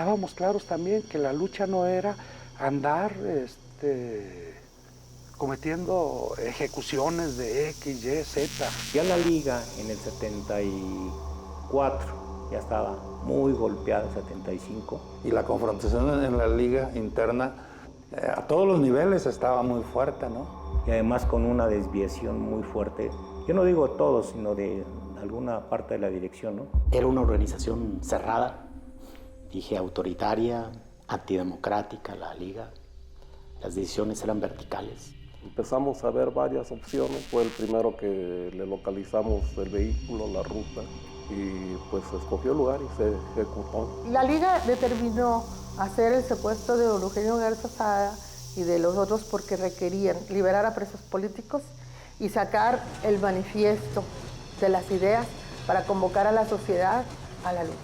estábamos claros también que la lucha no era andar cometiendo ejecuciones de X, Y, Z. Ya la liga en el 74 ya estaba muy golpeada, 75. Y la confrontación en la liga interna a todos los niveles estaba muy fuerte, ¿no? Y además con una desviación muy fuerte. Yo no digo todos, sino de alguna parte de la dirección, ¿no? Era una organización cerrada, dije autoritaria, antidemocrática, la liga. Las decisiones eran verticales. Empezamos a ver varias opciones. Fue el primero que le localizamos el vehículo, la ruta, y pues escogió el lugar y se ejecutó. La liga determinó hacer el secuestro de don Eugenio Garza Sada y de los otros porque requerían liberar a presos políticos y sacar el manifiesto de las ideas para convocar a la sociedad a la lucha.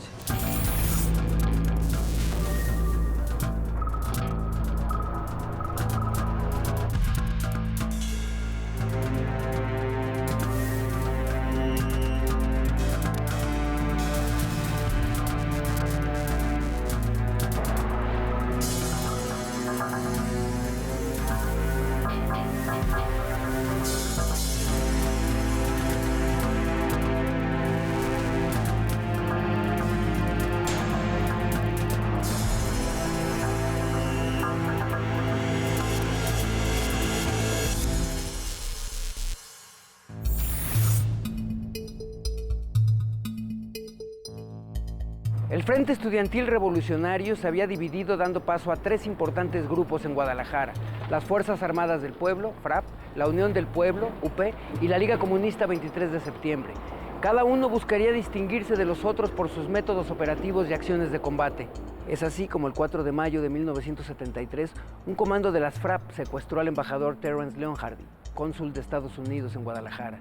El Frente Estudiantil Revolucionario se había dividido dando paso a tres importantes grupos en Guadalajara: las Fuerzas Armadas del Pueblo, FRAP, la Unión del Pueblo, UP, y la Liga Comunista 23 de septiembre. Cada uno buscaría distinguirse de los otros por sus métodos operativos y acciones de combate. Es así como el 4 de mayo de 1973, un comando de las FRAP secuestró al embajador Terence Leonhardy, cónsul de Estados Unidos en Guadalajara.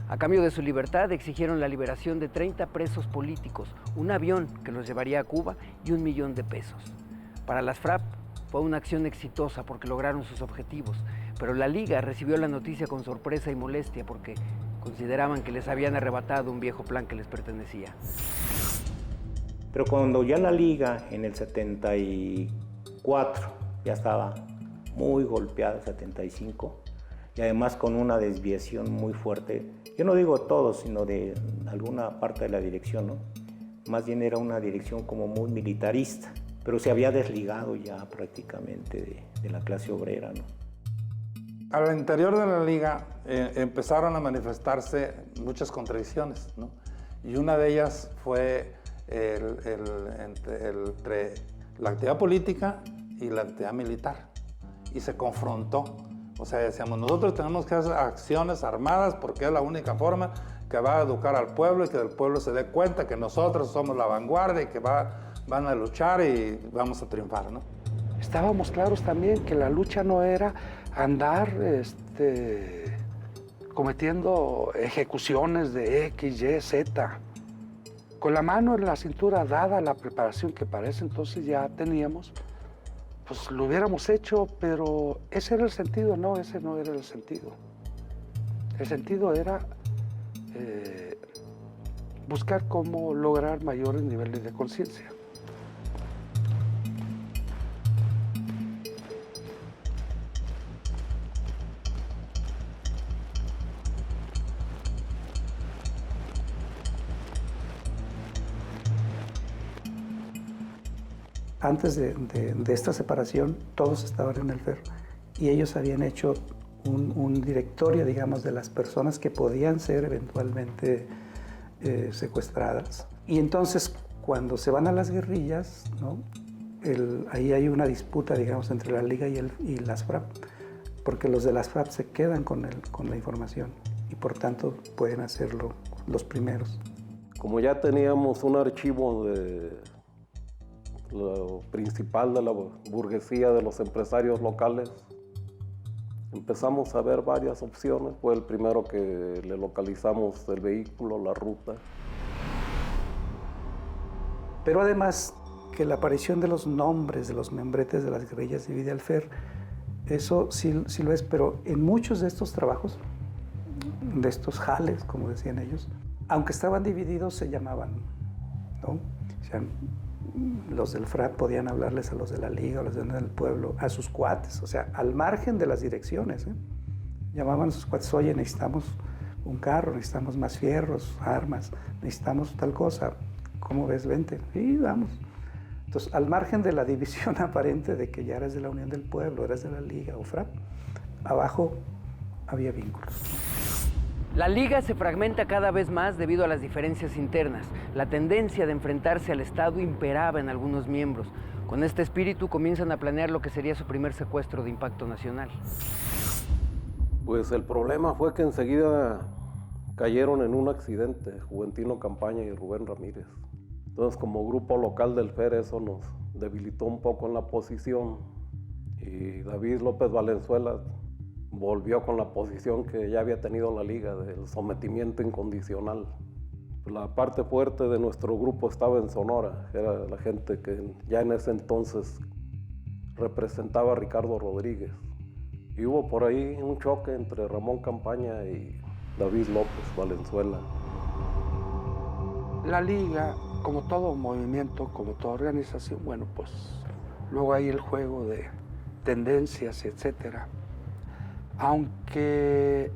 A cambio de su libertad, exigieron la liberación de 30 presos políticos, un avión que los llevaría a Cuba y $1 millón. Para las FRAP fue una acción exitosa porque lograron sus objetivos, pero la Liga recibió la noticia con sorpresa y molestia porque consideraban que les habían arrebatado un viejo plan que les pertenecía. Pero cuando ya la liga en el 74 ya estaba muy golpeada, 75, y además con una desviación muy fuerte, yo no digo todos, sino de alguna parte de la dirección, ¿no? Más bien era una dirección como muy militarista, pero se había desligado ya prácticamente de la clase obrera, ¿no? Al interior de la liga empezaron a manifestarse muchas contradicciones, ¿no? Y una de ellas fue entre la actividad política y la actividad militar, y se confrontó. O sea, decíamos, nosotros tenemos que hacer acciones armadas porque es la única forma que va a educar al pueblo y que el pueblo se dé cuenta que nosotros somos la vanguardia y que van a luchar y vamos a triunfar, ¿no? Estábamos claros también que la lucha no era andar cometiendo ejecuciones de X, Y, Z. Con la mano en la cintura, dada la preparación que para ese entonces ya teníamos, pues lo hubiéramos hecho, pero ese era el sentido, no, ese no era el sentido. El sentido era buscar cómo lograr mayores niveles de conciencia. Antes de esta separación, todos estaban en el FER y ellos habían hecho un directorio, digamos, de las personas que podían ser eventualmente secuestradas. Y entonces, cuando se van a las guerrillas, ¿no? Ahí hay una disputa, digamos, entre la Liga y las FRAP, porque los de las FRAP se quedan con la información y por tanto pueden hacerlo los primeros. Como ya teníamos un archivo de lo principal de la burguesía, de los empresarios locales, empezamos a ver varias opciones. Fue el primero que le localizamos el vehículo, la ruta. Pero además que la aparición de los nombres de los membretes de las guerrillas divide al FER, eso sí lo es, pero en muchos de estos trabajos, de estos jales, como decían ellos, aunque estaban divididos, se llamaban, ¿no? O sea, los del FRAP podían hablarles a los de la Liga, a los del pueblo, a sus cuates, o sea, al margen de las direcciones. Llamaban a sus cuates, oye, necesitamos un carro, necesitamos más fierros, armas, necesitamos tal cosa. ¿Cómo ves? Vente. Y vamos. Entonces, al margen de la división aparente de que ya eres de la Unión del Pueblo, eres de la Liga o FRAP, abajo había vínculos. La Liga se fragmenta cada vez más debido a las diferencias internas. La tendencia de enfrentarse al Estado imperaba en algunos miembros. Con este espíritu comienzan a planear lo que sería su primer secuestro de impacto nacional. Pues el problema fue que enseguida cayeron en un accidente Juventino Campaña y Rubén Ramírez. Entonces, como grupo local del FER, eso nos debilitó un poco en la posición. Y David López Valenzuela volvió con la posición que ya había tenido la Liga, del sometimiento incondicional. La parte fuerte de nuestro grupo estaba en Sonora, era la gente que ya en ese entonces representaba a Ricardo Rodríguez. Y hubo por ahí un choque entre Ramón Campaña y David López Valenzuela. La Liga, como todo movimiento, como toda organización, bueno, pues luego hay el juego de tendencias, etcétera. Aunque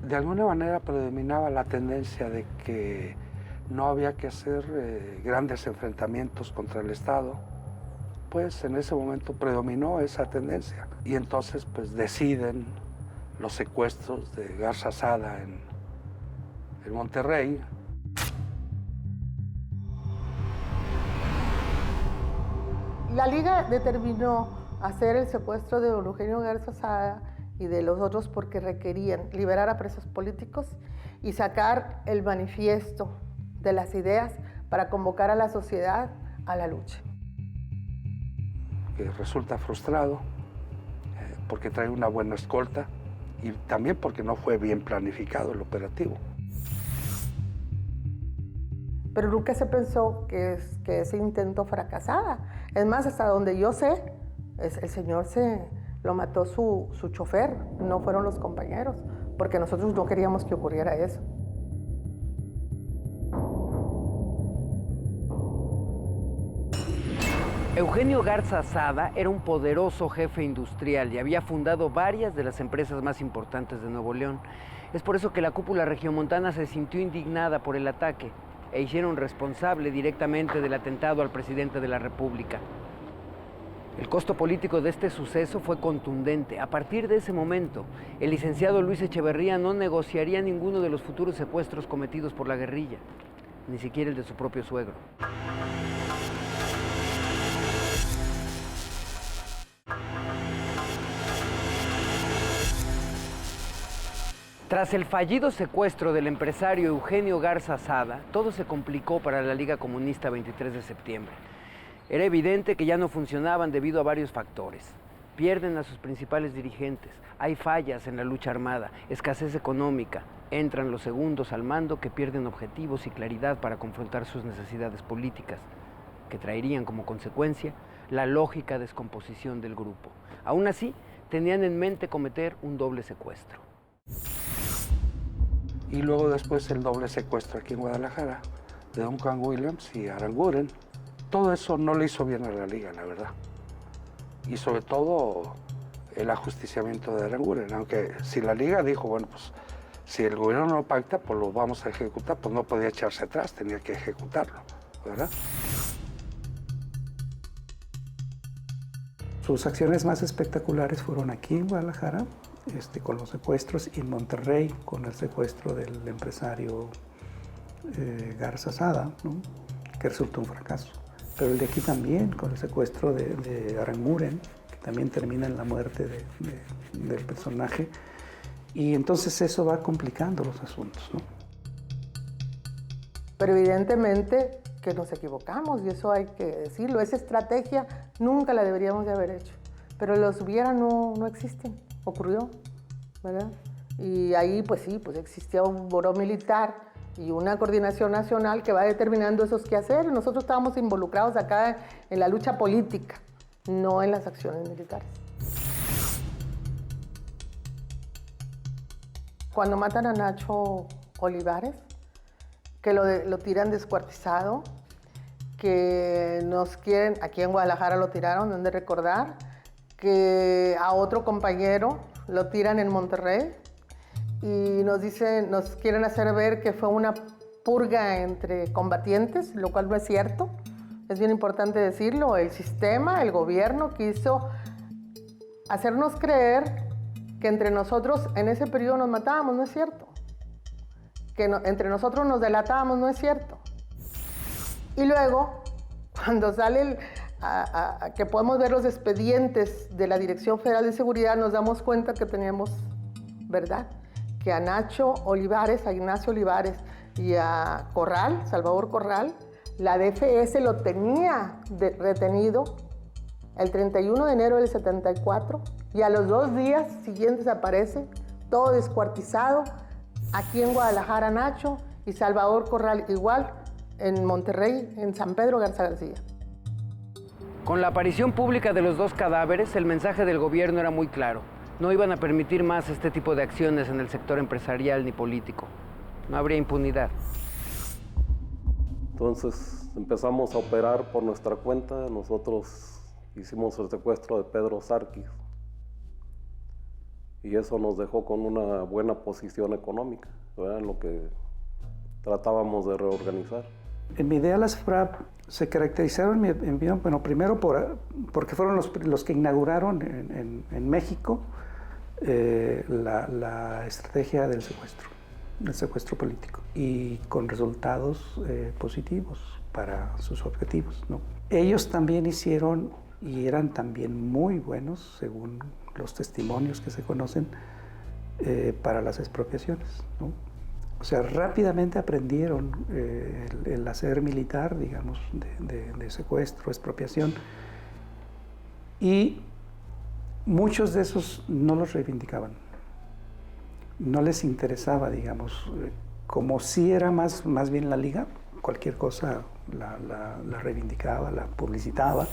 de alguna manera predominaba la tendencia de que no había que hacer grandes enfrentamientos contra el Estado, pues en ese momento predominó esa tendencia. Y entonces pues deciden los secuestros de Garza Sada en Monterrey. La Liga determinó hacer el secuestro de don Eugenio Garza Sada y de los otros porque requerían liberar a presos políticos y sacar el manifiesto de las ideas para convocar a la sociedad a la lucha. Que resulta frustrado porque trae una buena escolta y también porque no fue bien planificado el operativo. Pero nunca se pensó que ese intento fracasara. Es más, hasta donde yo sé, el señor lo mató su chofer, no fueron los compañeros, porque nosotros no queríamos que ocurriera eso. Eugenio Garza Sada era un poderoso jefe industrial y había fundado varias de las empresas más importantes de Nuevo León. Es por eso que la cúpula regiomontana se sintió indignada por el ataque e hicieron responsable directamente del atentado al presidente de la República. El costo político de este suceso fue contundente. A partir de ese momento, el licenciado Luis Echeverría no negociaría ninguno de los futuros secuestros cometidos por la guerrilla, ni siquiera el de su propio suegro. Tras el fallido secuestro del empresario Eugenio Garza Sada, todo se complicó para la Liga Comunista 23 de septiembre. Era evidente que ya no funcionaban debido a varios factores. Pierden a sus principales dirigentes, hay fallas en la lucha armada, escasez económica, entran los segundos al mando que pierden objetivos y claridad para confrontar sus necesidades políticas, que traerían como consecuencia la lógica descomposición del grupo. Aún así, tenían en mente cometer un doble secuestro. Y luego después el doble secuestro aquí en Guadalajara de Duncan Williams y Aranguren. Todo eso no le hizo bien a la Liga, la verdad. Y sobre todo el ajusticiamiento de Aranguren, aunque si la Liga dijo, bueno, pues si el gobierno no pacta, pues lo vamos a ejecutar, pues no podía echarse atrás, tenía que ejecutarlo, ¿verdad? Sus acciones más espectaculares fueron aquí en Guadalajara, con los secuestros, y en Monterrey con el secuestro del empresario Garza Sada, ¿no? Que resultó un fracaso. Pero el de aquí también, con el secuestro de Aranguren, que también termina en la muerte del personaje. Y entonces eso va complicando los asuntos, ¿no? Pero evidentemente que nos equivocamos, y eso hay que decirlo. Esa estrategia nunca la deberíamos de haber hecho. Pero los hubiera no existen, ocurrió, ¿verdad? Y ahí pues sí, pues existía un buró militar y una coordinación nacional que va determinando esos quehaceres. Nosotros estábamos involucrados acá en la lucha política, no en las acciones militares. Cuando matan a Nacho Olivares, que lo tiran descuartizado, que nos quieren, aquí en Guadalajara lo tiraron, han de recordar, que a otro compañero lo tiran en Monterrey y nos quieren hacer ver que fue una purga entre combatientes, lo cual no es cierto. Es bien importante decirlo, el sistema, el gobierno quiso hacernos creer que entre nosotros en ese periodo nos matábamos, no es cierto. Que entre nosotros nos delatábamos, no es cierto. Y luego, cuando sale que podemos ver los expedientes de la Dirección Federal de Seguridad, nos damos cuenta que teníamos verdad, que a Nacho Olivares, a Ignacio Olivares y a Corral, Salvador Corral, la DFS lo tenía retenido el 31 de enero del 74 y a los 2 días siguientes aparece todo descuartizado aquí en Guadalajara Nacho y Salvador Corral igual en Monterrey, en San Pedro Garza García. Con la aparición pública de los 2 cadáveres, el mensaje del gobierno era muy claro. No iban a permitir más este tipo de acciones en el sector empresarial ni político. No habría impunidad. Entonces empezamos a operar por nuestra cuenta. Nosotros hicimos el secuestro de Pedro Sarquis y eso nos dejó con una buena posición económica, ¿verdad? En lo que tratábamos de reorganizar. En mi idea las FRAP se caracterizaron, bueno, primero porque fueron los que inauguraron en México la estrategia del secuestro político, y con resultados positivos para sus objetivos, ¿no? Ellos también hicieron, y eran también muy buenos, según los testimonios que se conocen, para las expropiaciones, ¿no? O sea, rápidamente aprendieron el hacer militar, digamos, de secuestro, expropiación, y muchos de esos no los reivindicaban. No les interesaba, digamos, como si era más bien la liga, cualquier cosa la reivindicaba, la publicitaba.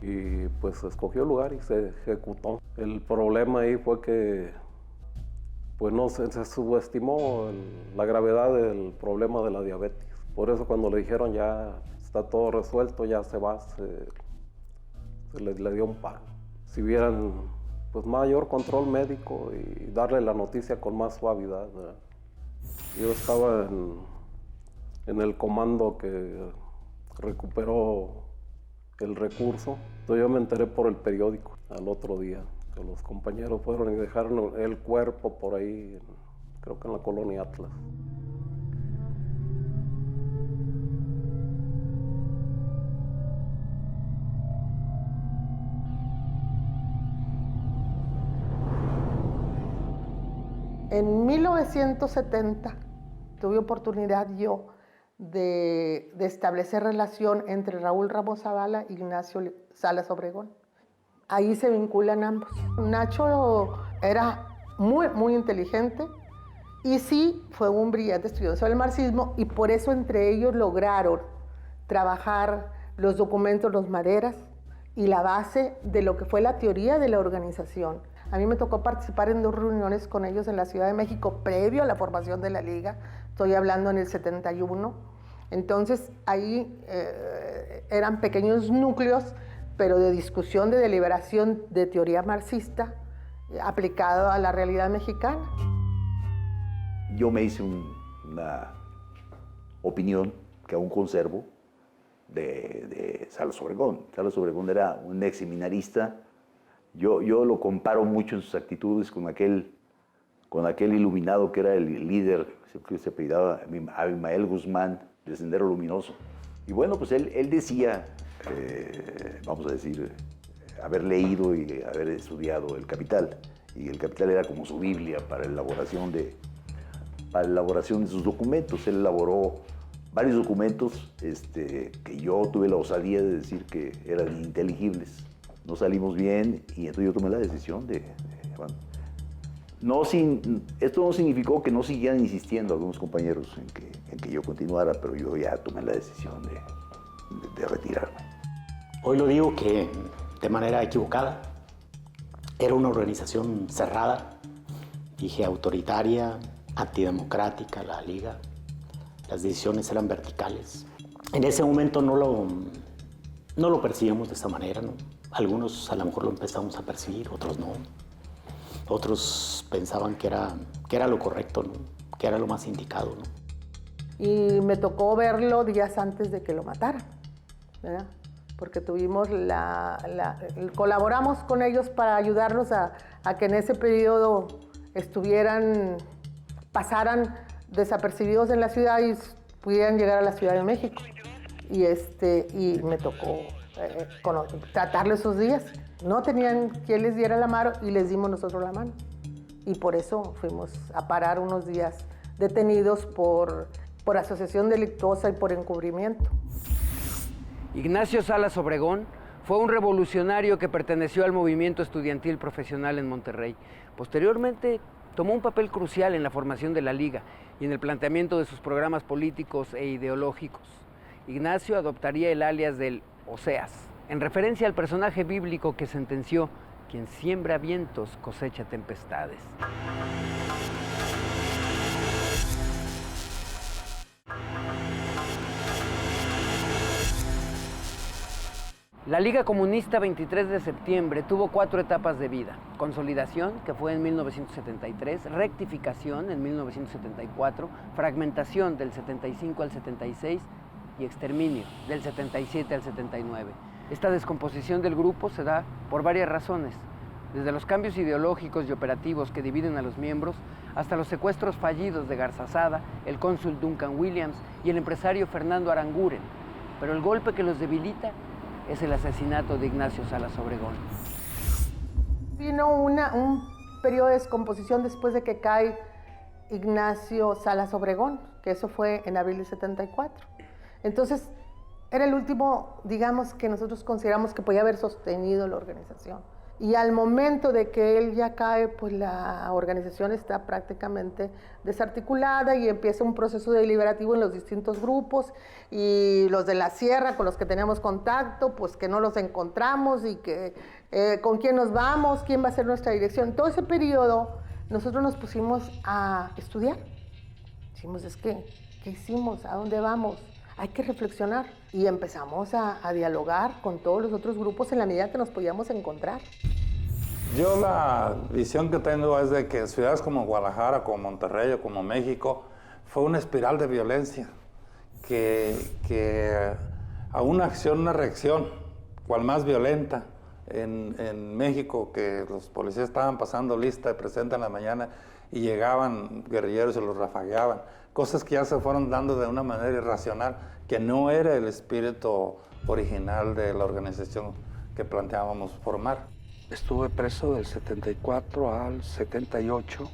Y pues se escogió el lugar y se ejecutó. El problema ahí fue que pues no se subestimó la gravedad del problema de la diabetes. Por eso cuando le dijeron ya está todo resuelto, ya se va, se le dio un paro. Si hubieran pues mayor control médico y darle la noticia con más suavidad, ¿verdad? Yo estaba en el comando que recuperó el recurso, entonces yo me enteré por el periódico al otro día, que los compañeros fueron y dejaron el cuerpo por ahí, creo que en la colonia Atlas. En 1970 tuve oportunidad yo de establecer relación entre Raúl Ramos Zavala y Ignacio Salas Obregón. Ahí se vinculan ambos. Nacho era muy inteligente y sí fue un brillante estudioso del marxismo, y por eso entre ellos lograron trabajar los documentos, los maderas y la base de lo que fue la teoría de la organización. A mí me tocó participar en 2 reuniones con ellos en la Ciudad de México previo a la formación de la Liga. Estoy hablando en el 71. Entonces ahí eran pequeños núcleos, pero de discusión, de deliberación de teoría marxista aplicado a la realidad mexicana. Yo me hice una opinión que aún conservo de Salas Obregón. Salas Obregón era un ex seminarista. Yo lo comparo mucho en sus actitudes con aquel iluminado que era el líder, que se apellidaba Abimael Guzmán, de Sendero Luminoso. Y bueno, pues él decía, vamos a decir, haber leído y haber estudiado El Capital. Y El Capital era como su Biblia para la elaboración de sus documentos. Él elaboró varios documentos que yo tuve la osadía de decir que eran ininteligibles. No salimos bien y entonces yo tomé la decisión bueno, esto no significó que no siguieran insistiendo algunos compañeros en que yo continuara, pero yo ya tomé la decisión de retirarme. Hoy lo digo que de manera equivocada. Era una organización cerrada, dije autoritaria, antidemocrática, la Liga. las decisiones eran verticales. En ese momento no lo percibíamos de esa manera, ¿no? Algunos a lo mejor lo empezamos a percibir, otros no. Otros pensaban que era lo correcto, ¿no? Que era lo más indicado, ¿no? Y me tocó verlo días antes de que lo mataran, ¿verdad? Porque tuvimos colaboramos con ellos para ayudarnos a que en ese periodo pasaran desapercibidos en la ciudad y pudieran llegar a la Ciudad de México. Y me tocó tratarlo esos días. No tenían quien les diera la mano y les dimos nosotros la mano. Y por eso fuimos a parar unos días detenidos por asociación delictuosa y por encubrimiento. Ignacio Salas Obregón fue un revolucionario que perteneció al movimiento estudiantil profesional en Monterrey. Posteriormente tomó un papel crucial en la formación de la Liga y en el planteamiento de sus programas políticos e ideológicos. Ignacio adoptaría el alias del Oseas, en referencia al personaje bíblico que sentenció: quien siembra vientos cosecha tempestades. La Liga Comunista 23 de septiembre tuvo 4 etapas de vida: consolidación, que fue en 1973, rectificación en 1974, fragmentación del 75 al 76 y exterminio del 77 al 79. Esta descomposición del grupo se da por varias razones, desde los cambios ideológicos y operativos que dividen a los miembros hasta los secuestros fallidos de Garzazada, el cónsul Duncan Williams y el empresario Fernando Aranguren. Pero el golpe que los debilita es el asesinato de Ignacio Salas Obregón. Vino un periodo de descomposición después de que cae Ignacio Salas Obregón, que eso fue en abril de 74. Entonces, era el último, digamos, que nosotros consideramos que podía haber sostenido la organización. Y al momento de que él ya cae, pues la organización está prácticamente desarticulada y empieza un proceso deliberativo en los distintos grupos, y los de la sierra con los que teníamos contacto, pues que no los encontramos y que con quién nos vamos, quién va a ser nuestra dirección. Todo ese periodo nosotros nos pusimos a estudiar. Dijimos, ¿qué hicimos? ¿A dónde vamos? Hay que reflexionar. Y empezamos a dialogar con todos los otros grupos en la medida que nos podíamos encontrar. Yo la visión que tengo es de que ciudades como Guadalajara, como Monterrey o como México, fue una espiral de violencia, que a una acción, una reacción, cual más violenta. En México, que los policías estaban pasando lista de presente en la mañana y llegaban guerrilleros y los rafagueaban. Cosas que ya se fueron dando de una manera irracional, que no era el espíritu original de la organización que planteábamos formar. Estuve preso del 74 al 78.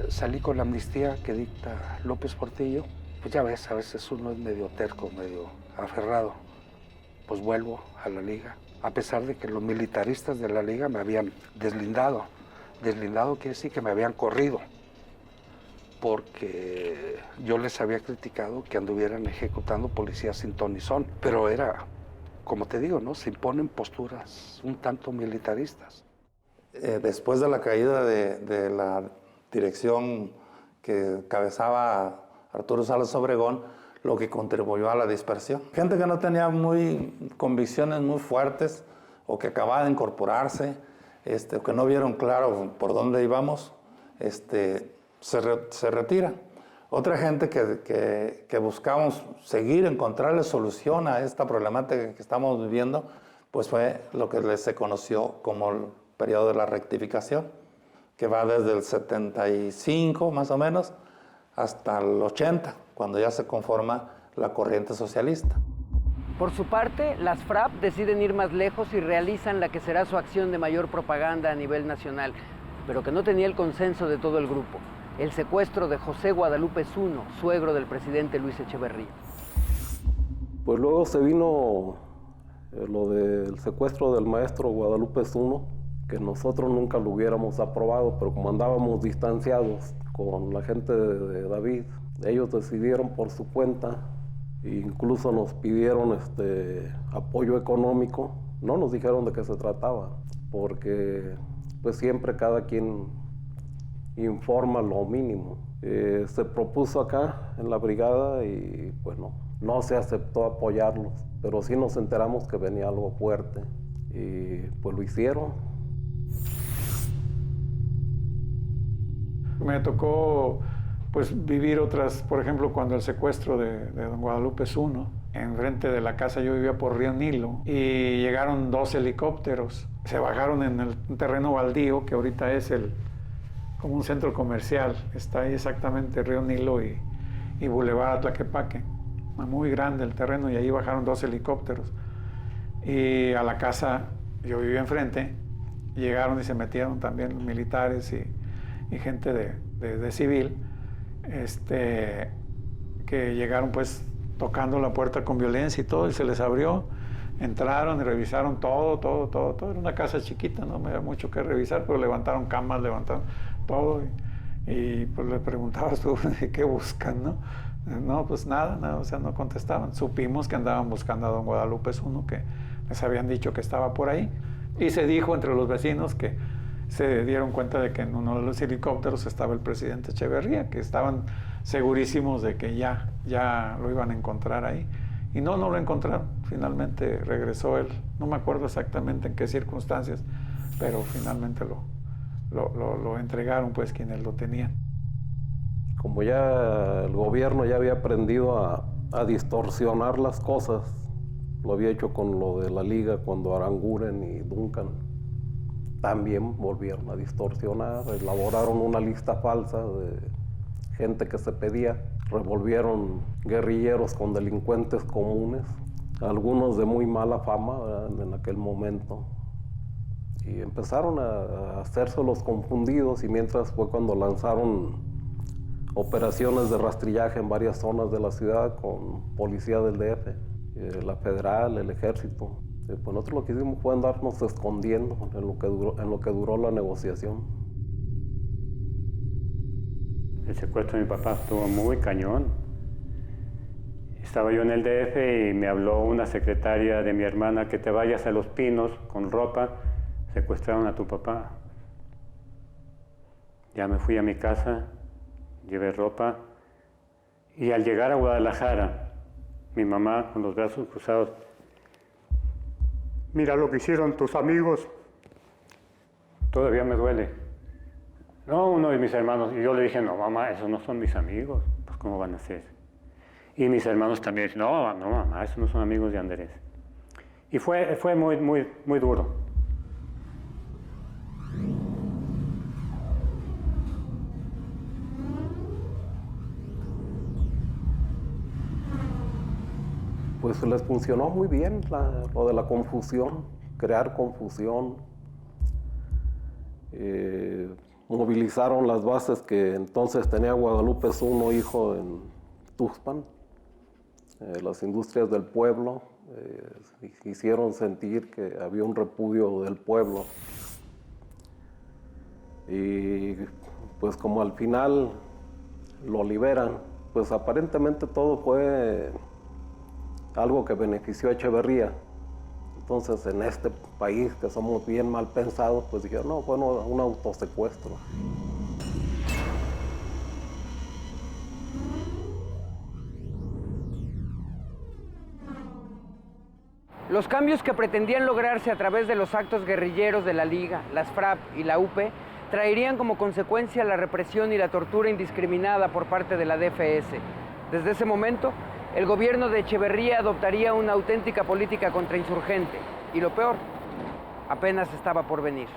Salí con la amnistía que dicta López Portillo. Pues ya ves, a veces uno es medio terco, medio aferrado. Pues vuelvo a la Liga, a pesar de que los militaristas de la Liga me habían deslindado. Deslindado quiere decir que me habían corrido, porque yo les había criticado que anduvieran ejecutando policías sin ton ni son. Pero era, como te digo, ¿no? Se imponen posturas un tanto militaristas. Después de la caída de la dirección que encabezaba Arturo Salas Obregón, lo que contribuyó a la dispersión. Gente que no tenía convicciones muy fuertes o que acababa de incorporarse, o que no vieron claro por dónde íbamos, se retira. Otra gente que buscamos seguir, encontrarle solución a esta problemática que estamos viviendo, pues fue lo que se conoció como el periodo de la rectificación, que va desde el 75 más o menos hasta el 80, cuando ya se conforma la corriente socialista. Por su parte, las FRAP deciden ir más lejos y realizan la que será su acción de mayor propaganda a nivel nacional, pero que no tenía el consenso de todo el grupo: el secuestro de José Guadalupe Zuno, suegro del presidente Luis Echeverría. Pues luego se vino lo del secuestro del maestro Guadalupe Zuno, que nosotros nunca lo hubiéramos aprobado, pero como andábamos distanciados con la gente de David, ellos decidieron por su cuenta, e incluso nos pidieron apoyo económico. No nos dijeron de qué se trataba, porque pues siempre cada quien informa lo mínimo. Se propuso acá en la brigada y bueno, no se aceptó apoyarlos, pero sí nos enteramos que venía algo fuerte y pues lo hicieron. Me tocó pues vivir otras, por ejemplo, cuando el secuestro de don Guadalupe Zuno, enfrente de la casa yo vivía por Río Nilo y llegaron 2 helicópteros, se bajaron en el terreno baldío que ahorita es como un centro comercial, está ahí exactamente Río Nilo y Boulevard Tlaquepaque, muy grande el terreno, y ahí bajaron 2 helicópteros y a la casa, yo vivía enfrente, llegaron y se metieron también militares y gente de civil, que llegaron pues tocando la puerta con violencia y todo, y se les abrió, entraron y revisaron todo, era una casa chiquita, no me había mucho que revisar, pero levantaron camas, levantaron todo, y pues le preguntabas tú, ¿qué buscan, no? No, pues nada, o sea, no contestaban. Supimos que andaban buscando a don Guadalupe Zuno, que les habían dicho que estaba por ahí, y se dijo entre los vecinos que se dieron cuenta de que en uno de los helicópteros estaba el presidente Echeverría, que estaban segurísimos de que ya lo iban a encontrar ahí. Y no lo encontraron. Finalmente regresó él. No me acuerdo exactamente en qué circunstancias, pero finalmente lo entregaron, pues, quienes lo tenían. Como ya el gobierno ya había aprendido a distorsionar las cosas, lo había hecho con lo de la Liga cuando Aranguren y Duncan también volvieron a distorsionar, elaboraron una lista falsa de gente que se pedía, revolvieron guerrilleros con delincuentes comunes, algunos de muy mala fama, ¿verdad?, en aquel momento, y empezaron a hacerse los confundidos, y mientras fue cuando lanzaron operaciones de rastrillaje en varias zonas de la ciudad con policía del DF, la federal, el ejército. Pues nosotros lo que hicimos fue andarnos escondiendo en lo que duró la negociación. El secuestro de mi papá estuvo muy cañón. Estaba yo en el DF y me habló una secretaria de mi hermana que te vayas a Los Pinos con ropa, secuestraron a tu papá. Ya me fui a mi casa, llevé ropa y al llegar a Guadalajara, mi mamá con los brazos cruzados, mira lo que hicieron tus amigos. Todavía me duele. No, uno de mis hermanos. Y yo le dije, no, mamá, esos no son mis amigos. Pues, ¿cómo van a ser? Y mis hermanos también dicen, no, mamá, esos no son amigos de Andrés. Y fue muy, muy, muy duro. Pues les funcionó muy bien lo de la confusión, crear confusión. Movilizaron las bases que entonces tenía Guadalupe Zuno, hijo, en Tuxpan. Las industrias del pueblo hicieron sentir que había un repudio del pueblo. Y pues como al final lo liberan, pues aparentemente todo fue algo que benefició a Echeverría. Entonces, en este país que somos bien mal pensados, pues dijeron, no, fue un autosecuestro. Los cambios que pretendían lograrse a través de los actos guerrilleros de la Liga, las FRAP y la UP traerían como consecuencia la represión y la tortura indiscriminada por parte de la DFS. Desde ese momento, el gobierno de Echeverría adoptaría una auténtica política contrainsurgente. Y lo peor, apenas estaba por venir.